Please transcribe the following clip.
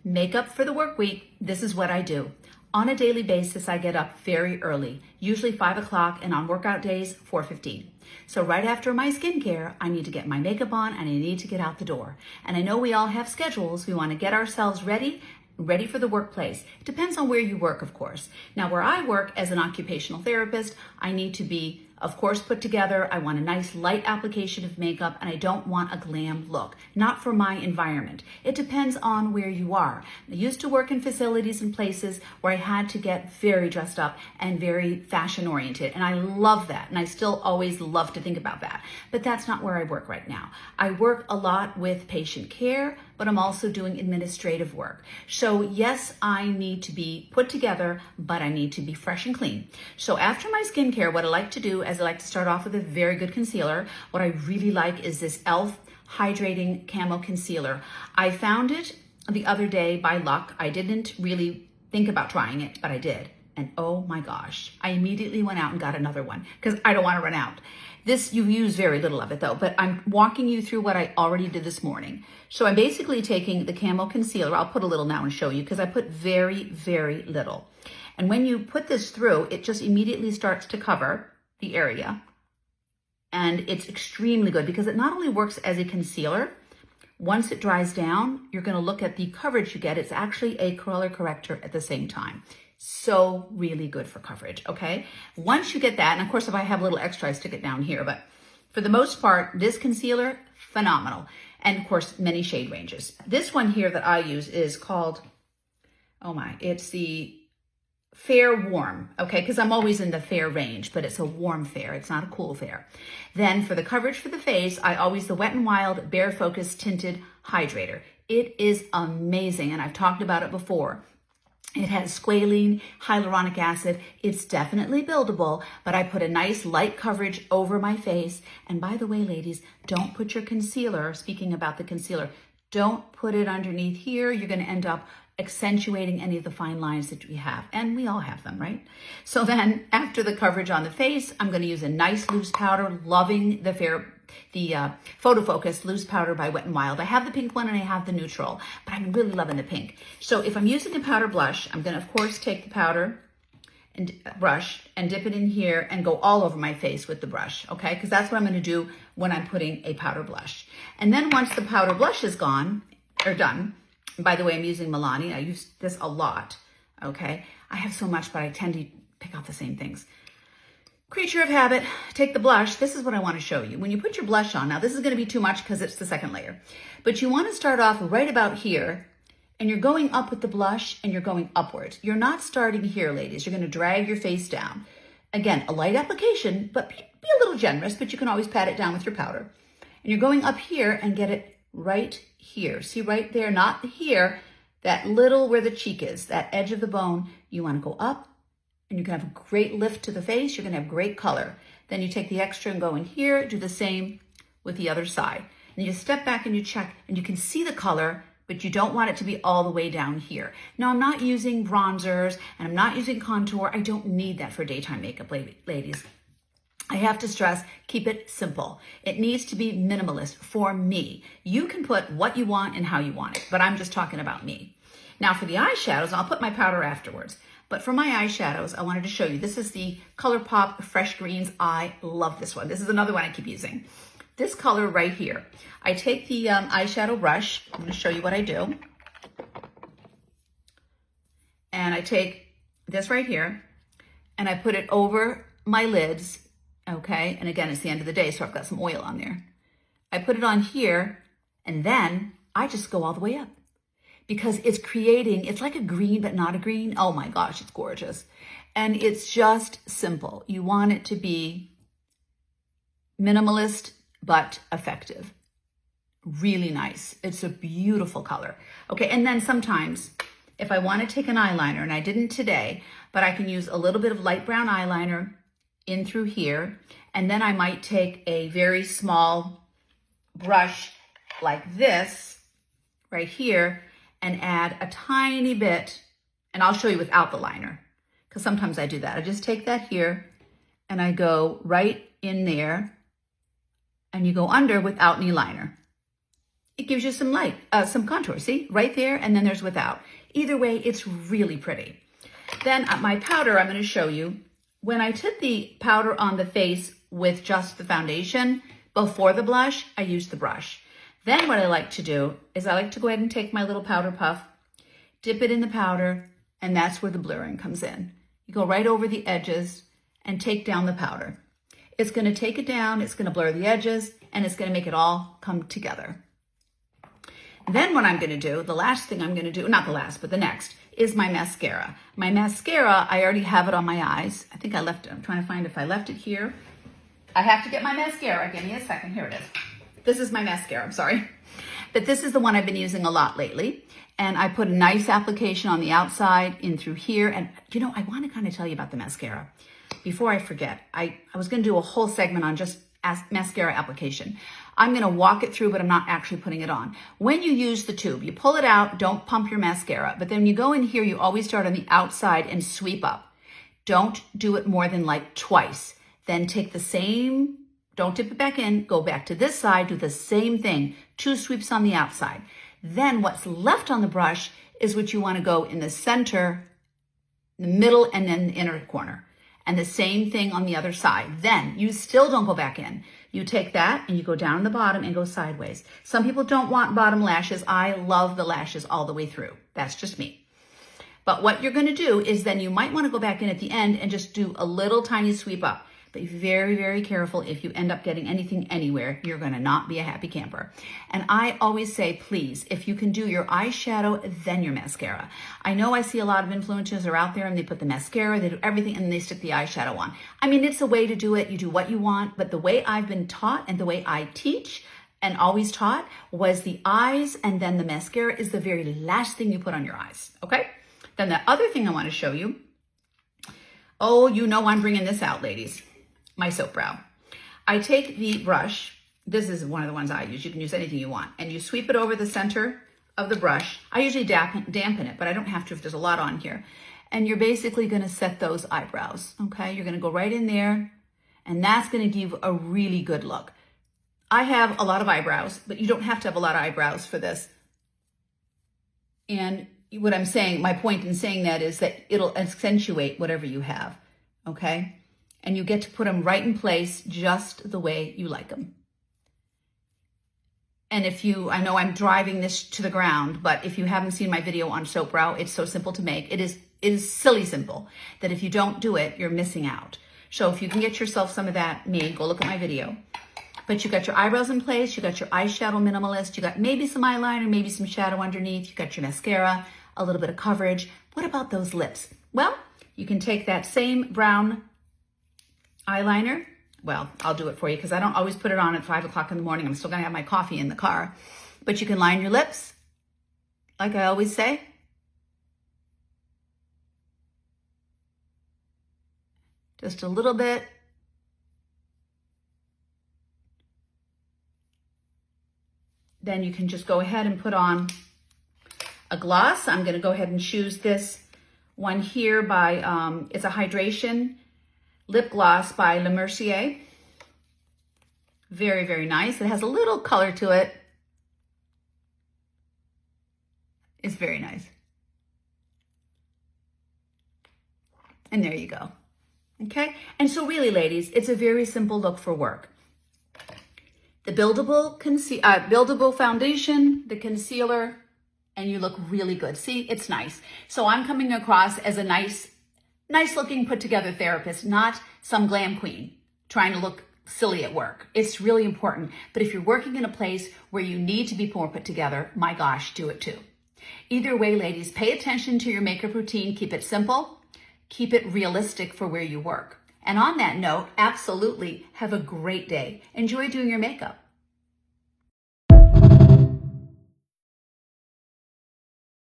Makeup for the work week, this is what I do. On a daily basis, I get up very early, usually 5 o'clock, and on workout days, 4:15. So right after my skincare, I need to get my makeup on and I need to get out the door. And I know we all have schedules. We want to get ourselves ready for the workplace. It depends on where you work, of course. Now, where I work as an occupational therapist, I need to be, of course, put together. I want a nice light application of makeup and I don't want a glam look, not for my environment. It depends on where you are. I used to work in facilities and places where I had to get very dressed up and very fashion oriented. And I love that. And I still always love to think about that. But that's not where I work right now. I work a lot with patient care, but I'm also doing administrative work. So yes, I need to be put together, but I need to be fresh and clean. So after my skincare, what I like to do is I like to start off with a very good concealer. What I really like is this e.l.f. Hydrating Camo Concealer. I found it the other day by luck. I didn't really think about trying it, but I did. And oh my gosh, I immediately went out and got another one because I don't want to run out. This, you use very little of it though, but I'm walking you through what I already did this morning. So I'm basically taking the Camo Concealer. I'll put a little now and show you because I put very, very little. And when you put this through, it just immediately starts to cover the area. And it's extremely good because it not only works as a concealer, once it dries down, you're going to look at the coverage you get. It's actually a color corrector at the same time. So really good for coverage, okay? Once you get that, and of course, if I have a little extra, I stick it down here, but for the most part, this concealer, phenomenal. And of course, many shade ranges. This one here that I use is called, oh my, it's the Fair Warm, okay? Because I'm always in the fair range, but it's a warm fair. It's not a cool fair. Then for the coverage for the face, I always the Wet n Wild Bare Focus Tinted Hydrator. It is amazing, and I've talked about it before. It has squalene, hyaluronic acid. It's definitely buildable, but I put a nice light coverage over my face. And by the way, ladies, don't put your concealer, speaking about the concealer, don't put it underneath here. You're going to end up accentuating any of the fine lines that we have. And we all have them, right? So then after the coverage on the face, I'm going to use a nice loose powder, loving the Photo Focus Loose Powder by Wet n Wild. I have the pink one and I have the neutral, but I'm really loving the pink. So if I'm using a powder blush, I'm going to, of course, take the powder and brush and dip it in here and go all over my face with the brush, okay? Because that's what I'm going to do when I'm putting a powder blush. And then once the powder blush is gone, or done, and by the way, I'm using Milani. I use this a lot, okay? I have so much, but I tend to pick out the same things. Creature of habit, take the blush. This is what I want to show you. When you put your blush on, now this is going to be too much because it's the second layer, but you want to start off right about here and you're going up with the blush and you're going upwards. You're not starting here, ladies. You're going to drag your face down. Again, a light application, but be a little generous, but you can always pat it down with your powder. And you're going up here and get it right here. See right there, not here, that little where the cheek is, that edge of the bone. You want to go up. And you can have a great lift to the face. You're going to have great color. Then you take the extra and go in here, do the same with the other side. And you step back and you check and you can see the color, but you don't want it to be all the way down here. Now, I'm not using bronzers and I'm not using contour. I don't need that for daytime makeup, ladies. I have to stress, keep it simple. It needs to be minimalist for me. You can put what you want and how you want it, but I'm just talking about me. Now for the eyeshadows, I'll put my powder afterwards. But for my eyeshadows, I wanted to show you. This is the ColourPop Fresh Greens. I love this one. This is another one I keep using. This color right here. I take the eyeshadow brush. I'm going to show you what I do. And I take this right here and I put it over my lids. Okay. And again, it's the end of the day, so I've got some oil on there. I put it on here and then I just go all the way up. Because it's creating, it's like a green, but not a green. Oh my gosh, it's gorgeous. And it's just simple. You want it to be minimalist, but effective. Really nice. It's a beautiful color. Okay, and then sometimes if I want to take an eyeliner, and I didn't today, but I can use a little bit of light brown eyeliner in through here. And then I might take a very small brush like this right here and add a tiny bit, and I'll show you without the liner, because sometimes I do that. I just take that here and I go right in there and you go under without any liner. it gives you some light, some contour, see? Right there, and then there's without. Either way, it's really pretty. Then my powder, I'm gonna show you. When I took the powder on the face with just the foundation, before the blush, I used the brush. Then what I like to do is I like to go ahead and take my little powder puff, dip it in the powder, and that's where the blurring comes in. You go right over the edges and take down the powder. It's gonna take it down, it's gonna blur the edges, and it's gonna make it all come together. Then what I'm gonna do, the last thing I'm gonna do, not the last, but the next, is my mascara. My mascara, I already have it on my eyes. I think I left it, I'm trying to find if I left it here. I have to get my mascara, give me a second, here it is. This is my mascara, I'm sorry. But this is the one I've been using a lot lately. And I put a nice application on the outside in through here. And you know, I wanna kind of tell you about the mascara. Before I forget, I was gonna do a whole segment on just mascara application. I'm gonna walk it through, but I'm not actually putting it on. When you use the tube, you pull it out, don't pump your mascara, but then when you go in here, you always start on the outside and sweep up. Don't do it more than like twice. Then take the same, don't dip it back in, go back to this side, do the same thing, 2 sweeps on the outside. Then what's left on the brush is what you wanna go in the center, the middle, and then the inner corner. And the same thing on the other side. Then you still don't go back in. You take that and you go down the bottom and go sideways. Some people don't want bottom lashes. I love the lashes all the way through. That's just me. But what you're gonna do is then you might wanna go back in at the end and just do a little tiny sweep up. But be very, very careful. If you end up getting anything anywhere, you're gonna not be a happy camper. And I always say, please, if you can do your eyeshadow, then your mascara. I know I see a lot of influencers are out there and they put the mascara, they do everything, and they stick the eyeshadow on. I mean, it's a way to do it. You do what you want, but the way I've been taught and the way I teach and always taught was the eyes, and then the mascara is the very last thing you put on your eyes, okay? Then the other thing I wanna show you, oh, you know I'm bringing this out, ladies. My soap brow. I take the brush, this is one of the ones I use, you can use anything you want, and you sweep it over the center of the brush. I usually dampen it, but I don't have to if there's a lot on here. And you're basically gonna set those eyebrows, okay? You're gonna go right in there, and that's gonna give a really good look. I have a lot of eyebrows, but you don't have to have a lot of eyebrows for this. And what I'm saying, my point in saying that is that it'll accentuate whatever you have, okay? And you get to put them right in place just the way you like them. And if you, I know I'm driving this to the ground, but if you haven't seen my video on soap brow, it's so simple to make. It is silly simple that if you don't do it, you're missing out. So if you can get yourself some of that made, go look at my video. But you got your eyebrows in place, you got your eyeshadow minimalist, you got maybe some eyeliner, maybe some shadow underneath, you got your mascara, a little bit of coverage. What about those lips? Well, you can take that same brown eyeliner. Well, I'll do it for you because I don't always put it on at 5 o'clock in the morning. I'm still gonna have my coffee in the car. But you can line your lips, like I always say. Just a little bit. Then you can just go ahead and put on a gloss. I'm gonna go ahead and choose this one here by, it's a hydration lip gloss by Le Mercier. Very, very nice. It has a little color to it. It's very nice. And there you go. Okay? And so really, ladies, it's a very simple look for work. The buildable foundation, the concealer, and you look really good. See, it's nice. So I'm coming across as a nice looking put together therapist, not some glam queen trying to look silly at work. It's really important. But if you're working in a place where you need to be more put together, my gosh, do it too. Either way, ladies, pay attention to your makeup routine. Keep it simple. Keep it realistic for where you work. And on that note, absolutely have a great day. Enjoy doing your makeup.